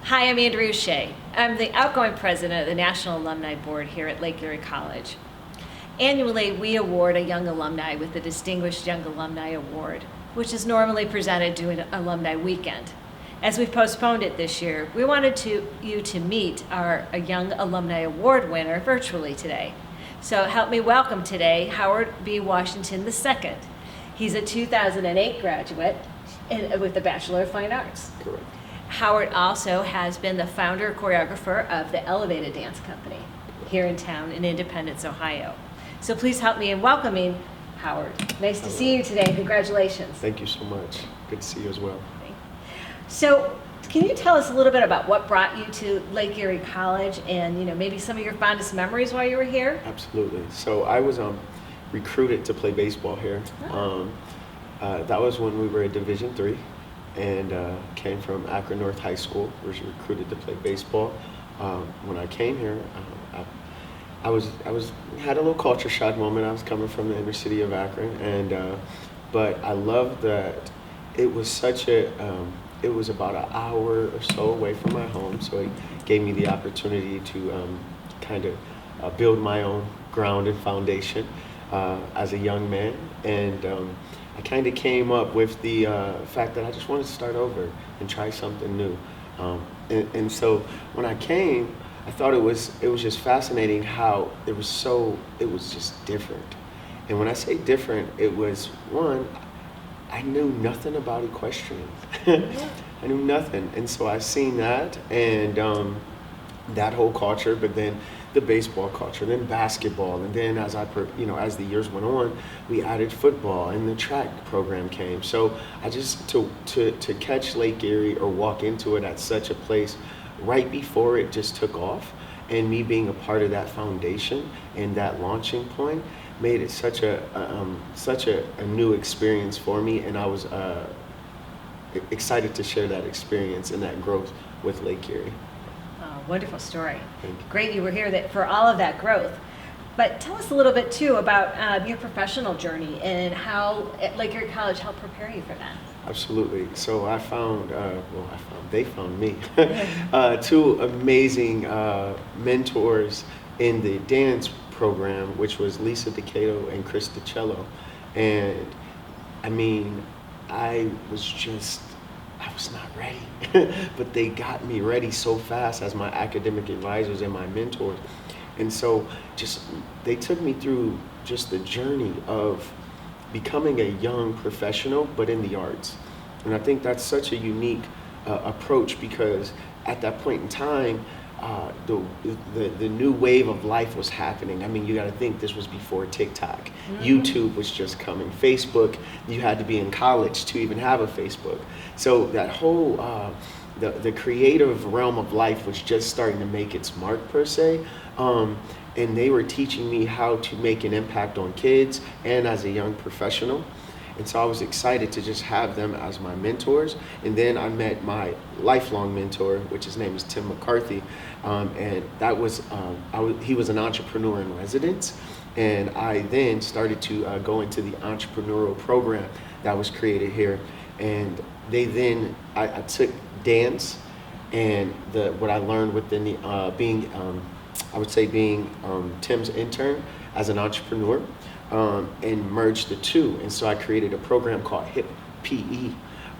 Hi, I'm Andrea Shea. I'm the outgoing president of the National Alumni Board here at Lake Erie College. Annually, we award a young alumni with the Distinguished Young Alumni Award, which is normally presented during Alumni Weekend. As we've postponed it this year, we wanted you to meet our Young Alumni Award winner virtually today. So help me welcome today Howard B. Washington II. He's a 2008 graduate with a Bachelor of Fine Arts. Correct. Howard also has been the founder and choreographer of the Elevated Dance Company here in town in Independence, Ohio. So please help me in welcoming Howard. Nice to see you today. Congratulations. Thank you so much. Good to see you as well. So can you tell us a little bit about what brought you to Lake Erie College and maybe some of your fondest memories while you were here? Absolutely. So I was recruited to play baseball here. Oh. That was when we were at Division III. And came from Akron North High School, was recruited to play baseball. When I came here, I had a little culture shock moment. I was coming from the inner city of Akron, and but I loved that it was such a. It was about an hour or so away from my home, so it gave me the opportunity to kind of build my own ground and foundation as a young man, and. I kind of came up with the fact that I just wanted to start over and try something new. And so when I came, I thought it was just fascinating how it was just different. And when I say different, it was one, I knew nothing about equestrian. I knew nothing. And so I seen that and that whole culture, but then the baseball culture, then basketball, and then as as the years went on, we added football, and the track program came. So I just to catch Lake Erie or walk into it at such a place right before it just took off, and me being a part of that foundation and that launching point made it such a new experience for me, and I was excited to share that experience and that growth with Lake Erie. Wonderful story. Thank you. Great you were here for all of that growth. But tell us a little bit too about your professional journey and how Lake Erie College helped prepare you for that. Absolutely. So they found me. Two amazing mentors in the dance program, which was Lisa DeCato and Chris DiCello. And I mean, I was not ready, but they got me ready so fast as my academic advisors and my mentors. And so they took me through just the journey of becoming a young professional, but in the arts. And I think that's such a unique approach, because at that point in time, the new wave of life was happening. I mean, you got to think this was before TikTok. Mm-hmm. YouTube was just coming. Facebook, you had to be in college to even have a Facebook. So that whole the creative realm of life was just starting to make its mark, per se. And they were teaching me how to make an impact on kids and as a young professional. And so I was excited to just have them as my mentors. And then I met my lifelong mentor, which his name is Tim McCarthy. And that was, he was an entrepreneur in residence. And I then started to go into the entrepreneurial program that was created here. And I took dance and what I learned within the, being Tim's intern as an entrepreneur. And merged the two. And so I created a program called HIP PE,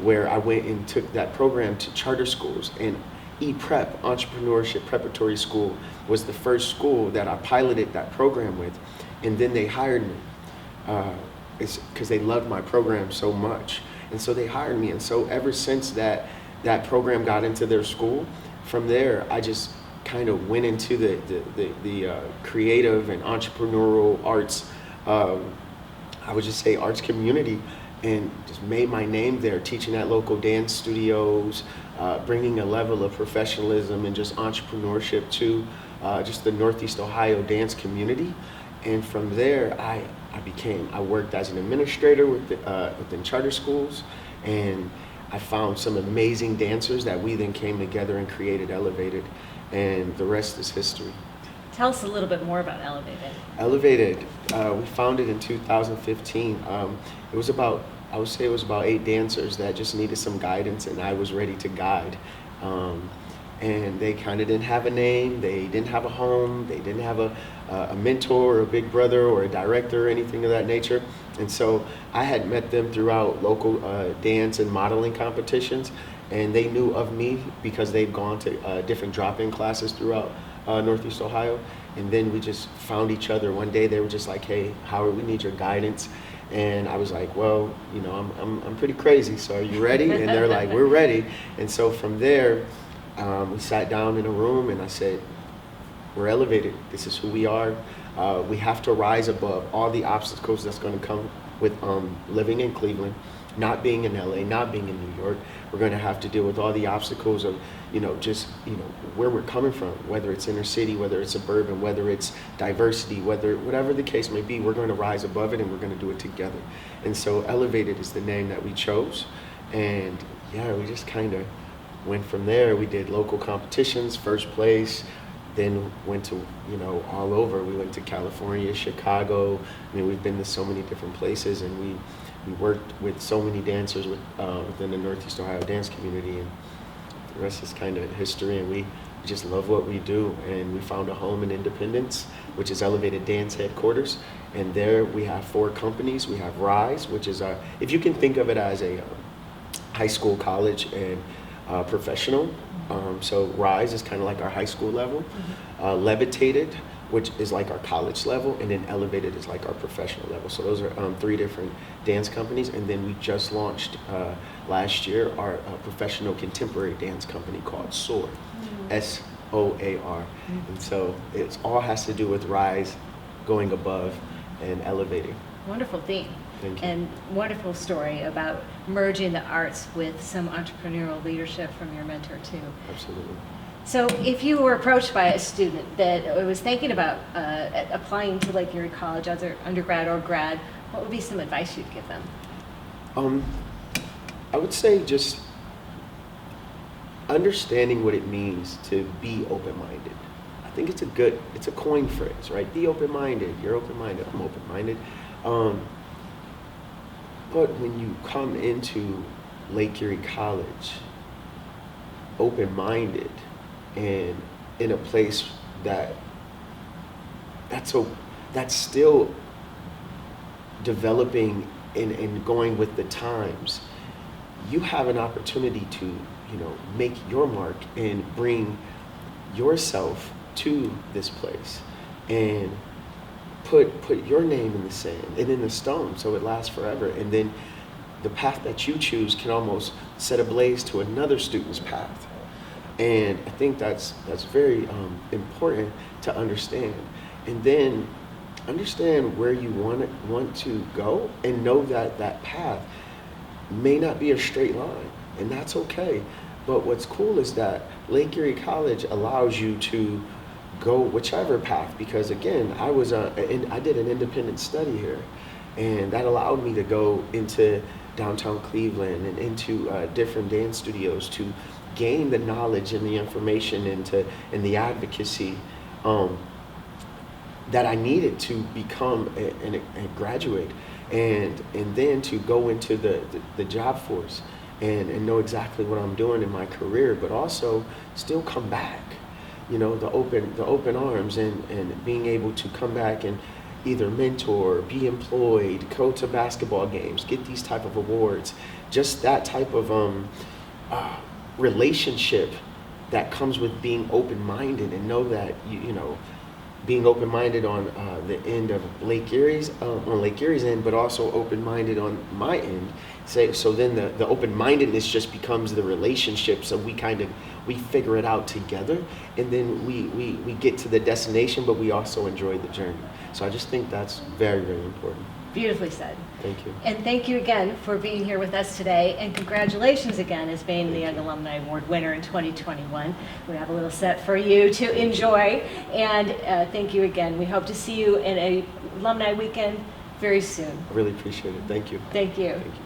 where I went and took that program to charter schools. And ePrep, Entrepreneurship Preparatory School, was the first school that I piloted that program with. And then they hired me. It's because they loved my program so much. And so they hired me. And so ever since that program got into their school, from there, I just kind of went into the creative and entrepreneurial arts, I would just say arts community, and just made my name there, teaching at local dance studios, bringing a level of professionalism and just entrepreneurship to just the Northeast Ohio dance community. And from there, I worked as an administrator within charter schools, and I found some amazing dancers that we then came together and created Elevated, and the rest is history. Tell us a little bit more about Elevated. Elevated, we founded in 2015. It was about 8 dancers that just needed some guidance, and I was ready to guide. and they kind of didn't have a name, they didn't have a home, they didn't have a mentor or a big brother or a director or anything of that nature. And so I had met them throughout local dance and modeling competitions, and they knew of me because they'd gone to different drop-in classes throughout Northeast Ohio. And then we just found each other one day. They were just like, "Hey, Howard, we need your guidance." And I was like, "Well, you know, I'm pretty crazy, so are you ready?" And they're like, "We're ready." And so from there, we sat down in a room, and I said, "We're elevated. This is who we are. We have to rise above all the obstacles that's going to come with living in Cleveland, not being in LA, not being in New York. We're going to have to deal with all the obstacles of, just, where we're coming from, whether it's inner city, whether it's suburban, whether it's diversity, whatever the case may be, we're going to rise above it and we're going to do it together." And so Elevated is the name that we chose. And yeah, we just kind of went from there. We did local competitions, first place, then went to, all over. We went to California, Chicago. I mean, we've been to so many different places, and we worked with so many dancers within the Northeast Ohio dance community, and the rest is kind of history. And we just love what we do, and we found a home in Independence, which is Elevated Dance Headquarters. And there we have 4 companies. We have Rise, which is if you can think of it as a high school, college, and professional. So Rise is kind of like our high school level. Levitated, which is like our college level, and then Elevated is like our professional level. So those are 3 different dance companies. And then we just launched last year our professional contemporary dance company called SOAR, SOAR. And so it all has to do with Rise, going above, and elevating. Wonderful theme. Thank you. And wonderful story about merging the arts with some entrepreneurial leadership from your mentor too. Absolutely. So if you were approached by a student that was thinking about applying to Lake Erie College, either undergrad or grad, what would be some advice you'd give them? I would say just understanding what it means to be open-minded. I think it's a coin phrase, right? Be open-minded. You're open-minded. I'm open-minded. But when you come into Lake Erie College, open-minded, and in a place that's still developing and going with the times, you have an opportunity to, make your mark and bring yourself to this place and put your name in the sand and in the stone so it lasts forever. And then the path that you choose can almost set ablaze to another student's path. And I think that's very important to understand. And then understand where you want to go, and know that that path may not be a straight line, and that's okay. But what's cool is that Lake Erie College allows you to go whichever path, because again, I did an independent study here, and that allowed me to go into downtown Cleveland and into different dance studios to gain the knowledge and the information and the advocacy that I needed to become a graduate, and then to go into the job force and know exactly what I'm doing in my career, but also still come back, the open arms, and being able to come back and either mentor, be employed, go to basketball games, get these type of awards, just that type of relationship that comes with being open-minded, and know that being open-minded on the end of Lake Erie's end, but also open-minded on my end. So then the open-mindedness just becomes the relationship. So we figure it out together, and then we get to the destination, but we also enjoy the journey. So I just think that's very, very important. Beautifully said. Thank you. And thank you again for being here with us today, and congratulations again as being the Young Alumni Award winner in 2021. We have a little set for you to enjoy, and thank you again. We hope to see you in a alumni weekend very soon. I really appreciate it. Thank you. Thank you. Thank you.